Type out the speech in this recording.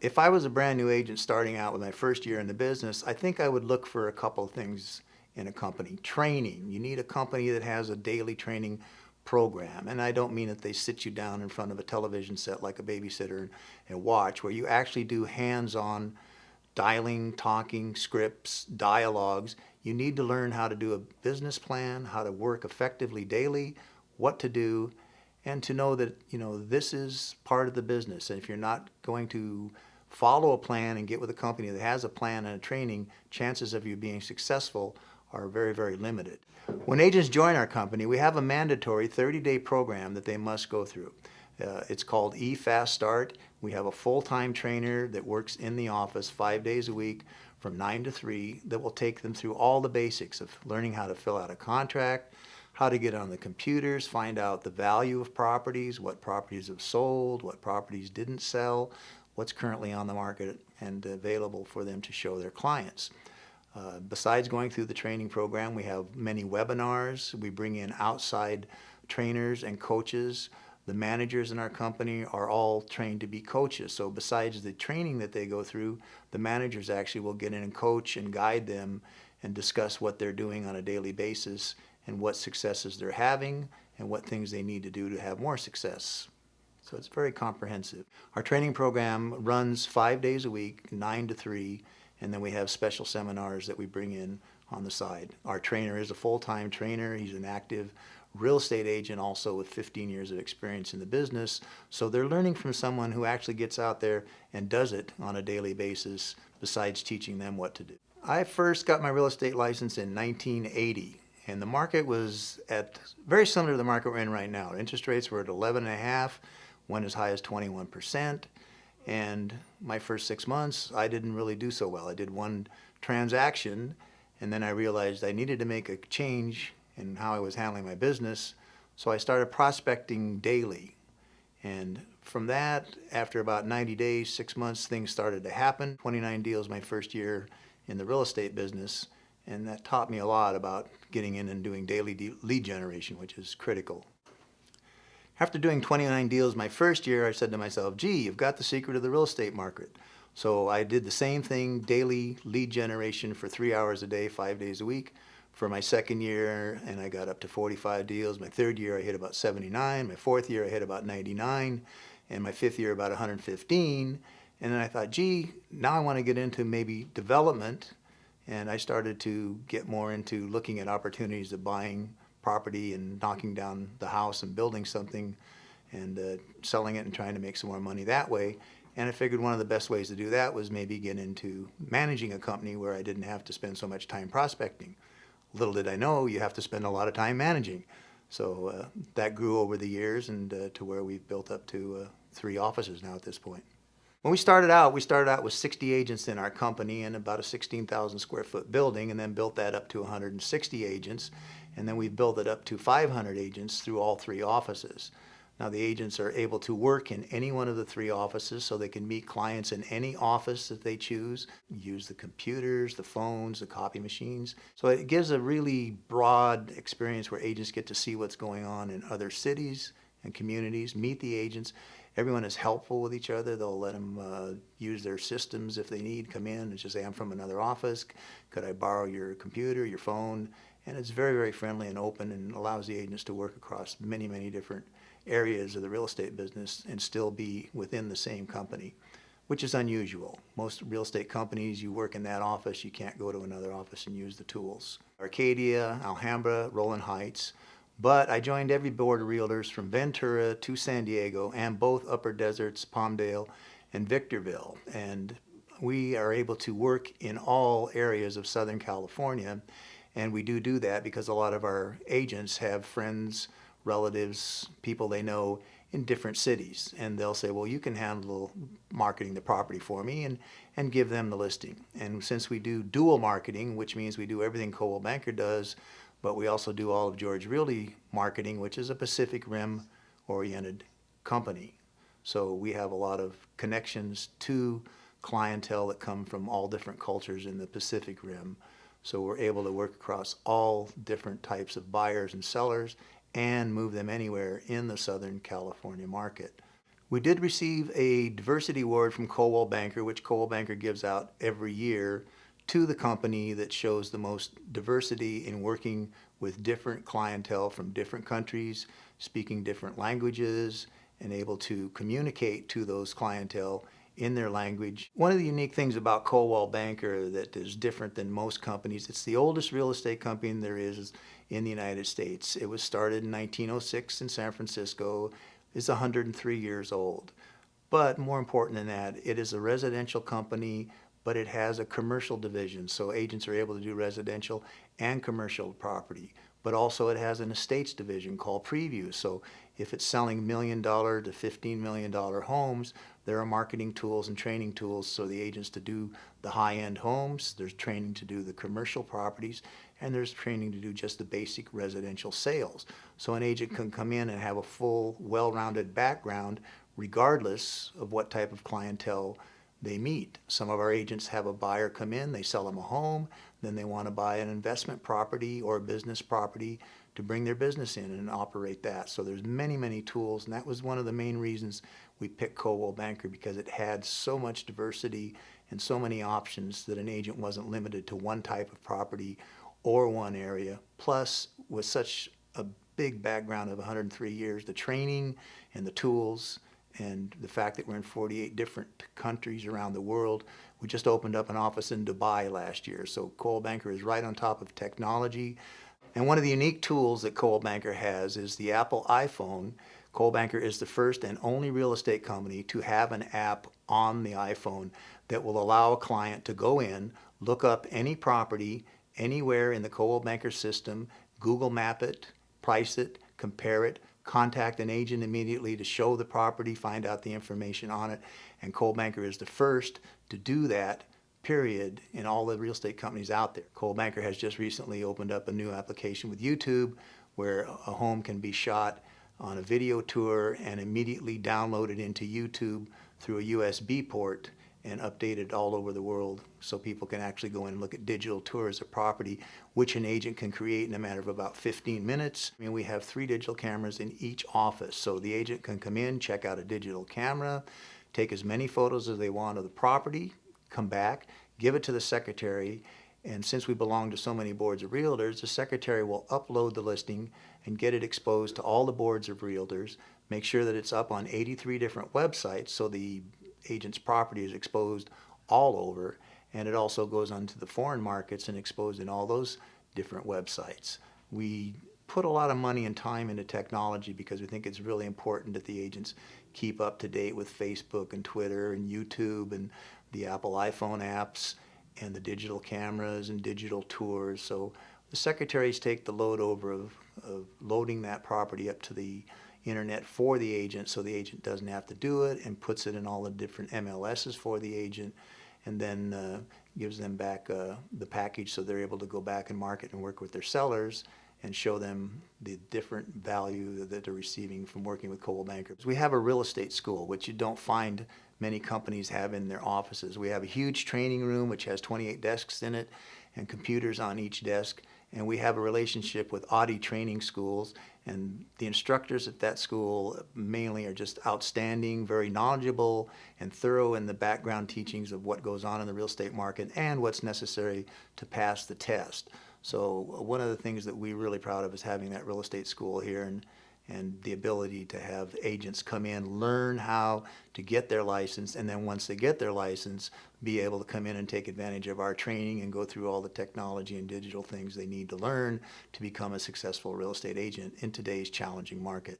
If I was a brand new agent starting out with my first year in the business, I think I would look for a couple of things in a company. Training. You need a company that has a daily training program. And I don't mean that they sit you down in front of a television set like a babysitter and watch, where you actually do hands-on dialing, talking, scripts, dialogues. You need to learn how to do a business plan, how to work effectively daily, what to do, and to know that, this is part of the business. And if you're not going to follow a plan and get with a company that has a plan and a training, chances of you being successful are very, very limited. When agents join our company, we have a mandatory 30-day program that they must go through. It's called E-Fast Start. We have a full-time trainer that works in the office 5 days a week from 9 to 3 that will take them through all the basics of learning how to fill out a contract, how to get on the computers, find out the value of properties, what properties have sold, what properties didn't sell, what's currently on the market and available for them to show their clients. Besides going through the training program, we have many webinars. We bring in outside trainers and coaches. The managers in our company are all trained to be coaches. So besides the training that they go through, the managers actually will get in and coach and guide them and discuss what they're doing on a daily basis and what successes they're having and what things they need to do to have more success. So it's very comprehensive. Our training program runs 5 days a week, 9 to 3, and then we have special seminars that we bring in on the side. Our trainer is a full-time trainer. He's an active real estate agent also with 15 years of experience in the business. So they're learning from someone who actually gets out there and does it on a daily basis besides teaching them what to do. I first got my real estate license in 1980. And the market was very similar to the market we're in right now. Interest rates were at 11.5, went as high as 21%. And my first 6 months, I didn't really do so well. I did one transaction, and then I realized I needed to make a change in how I was handling my business. So I started prospecting daily. And from that, after about 90 days, 6 months, things started to happen. 29 deals my first year in the real estate business. And that taught me a lot about getting in and doing daily lead generation, which is critical. After doing 29 deals my first year, I said to myself, gee, you've got the secret of the real estate market. So I did the same thing, daily lead generation for 3 hours a day, 5 days a week. For my second year, and I got up to 45 deals. My third year, I hit about 79. My fourth year, I hit about 99. And my fifth year, about 115. And then I thought, gee, now I want to get into maybe development. And I started to get more into looking at opportunities of buying property and knocking down the house and building something and selling it and trying to make some more money that way. And I figured one of the best ways to do that was maybe get into managing a company where I didn't have to spend so much time prospecting. Little did I know, you have to spend a lot of time managing. So that grew over the years and to where we've built up to 3 offices now at this point. When we started out with 60 agents in our company and about a 16,000 square foot building, and then built that up to 160 agents, and then we've built it up to 500 agents through all 3 offices. Now the agents are able to work in any one of the 3 offices, so they can meet clients in any office that they choose, use the computers, the phones, the copy machines. So it gives a really broad experience where agents get to see what's going on in other cities and communities, meet the agents. Everyone is helpful with each other. They'll let them use their systems if they need, come in and just say, I'm from another office. Could I borrow your computer, your phone? And it's very, very friendly and open and allows the agents to work across many, many different areas of the real estate business and still be within the same company, which is unusual. Most real estate companies, you work in that office, you can't go to another office and use the tools. Arcadia, Alhambra, Rowland Heights. But I joined every board of realtors from Ventura to San Diego and both Upper Deserts, Palmdale, and Victorville. And we are able to work in all areas of Southern California. And we do that because a lot of our agents have friends, relatives, people they know in different cities. And they'll say, well, you can handle marketing the property for me and give them the listing. And since we do dual marketing, which means we do everything Coldwell Banker does, but we also do all of George Realty marketing, which is a Pacific Rim oriented company. So we have a lot of connections to clientele that come from all different cultures in the Pacific Rim. So we're able to work across all different types of buyers and sellers and move them anywhere in the Southern California market. We did receive a diversity award from Coldwell Banker, which Coldwell Banker gives out every year to the company that shows the most diversity in working with different clientele from different countries, speaking different languages, and able to communicate to those clientele in their language. One of the unique things about Coldwell Banker that is different than most companies, it's the oldest real estate company there is in the United States. It was started in 1906 in San Francisco, is 103 years old. But more important than that, it is a residential company, but it has a commercial division, so agents are able to do residential and commercial property. But also it has an estates division called Preview. So if it's selling $1 million to $15 million homes, there are marketing tools and training tools so the agents to do the high-end homes. There's training to do the commercial properties, and there's training to do just the basic residential sales. So an agent can come in and have a full, well-rounded background regardless of what type of clientele they meet. Some of our agents have a buyer come in, they sell them a home, then they want to buy an investment property or a business property to bring their business in and operate that. So there's many, many tools, and that was one of the main reasons we picked Coldwell Banker, because it had so much diversity and so many options that an agent wasn't limited to one type of property or one area. Plus, with such a big background of 103 years, the training and the tools and the fact that we're in 48 different countries around the world. We just opened up an office in Dubai last year, so Coldwell Banker is right on top of technology. And one of the unique tools that Coldwell Banker has is the Apple iPhone. Coldwell Banker is the first and only real estate company to have an app on the iPhone that will allow a client to go in, look up any property anywhere in the Coldwell Banker system, Google map it, price it, compare it, contact an agent immediately to show the property, find out the information on it. And Coldwell Banker is the first to do that, period, in all the real estate companies out there. Coldwell Banker has just recently opened up a new application with YouTube where a home can be shot on a video tour and immediately downloaded into YouTube through a USB port and updated all over the world, so people can actually go in and look at digital tours of property, which an agent can create in a matter of about 15 minutes. I mean, we have 3 digital cameras in each office, so the agent can come in, check out a digital camera, take as many photos as they want of the property, come back, give it to the secretary, and since we belong to so many boards of realtors, the secretary will upload the listing and get it exposed to all the boards of realtors, make sure that it's up on 83 different websites, so the agent's property is exposed all over, and it also goes onto the foreign markets and exposed in all those different websites. We put a lot of money and time into technology because we think it's really important that the agents keep up to date with Facebook and Twitter and YouTube and the Apple iPhone apps and the digital cameras and digital tours. So the secretaries take the load over of loading that property up to the internet for the agent, so the agent doesn't have to do it, and puts it in all the different MLSs for the agent, and then gives them back the package so they're able to go back and market and work with their sellers and show them the different value that they're receiving from working with Coldwell Banker. We have a real estate school, which you don't find many companies have in their offices. We have a huge training room which has 28 desks in it and computers on each desk. And we have a relationship with Audi Training Schools, and the instructors at that school mainly are just outstanding, very knowledgeable and thorough in the background teachings of what goes on in the real estate market and what's necessary to pass the test. So one of the things that we're really proud of is having that real estate school here, and the ability to have agents come in, learn how to get their license, and then once they get their license, be able to come in and take advantage of our training and go through all the technology and digital things they need to learn to become a successful real estate agent in today's challenging market.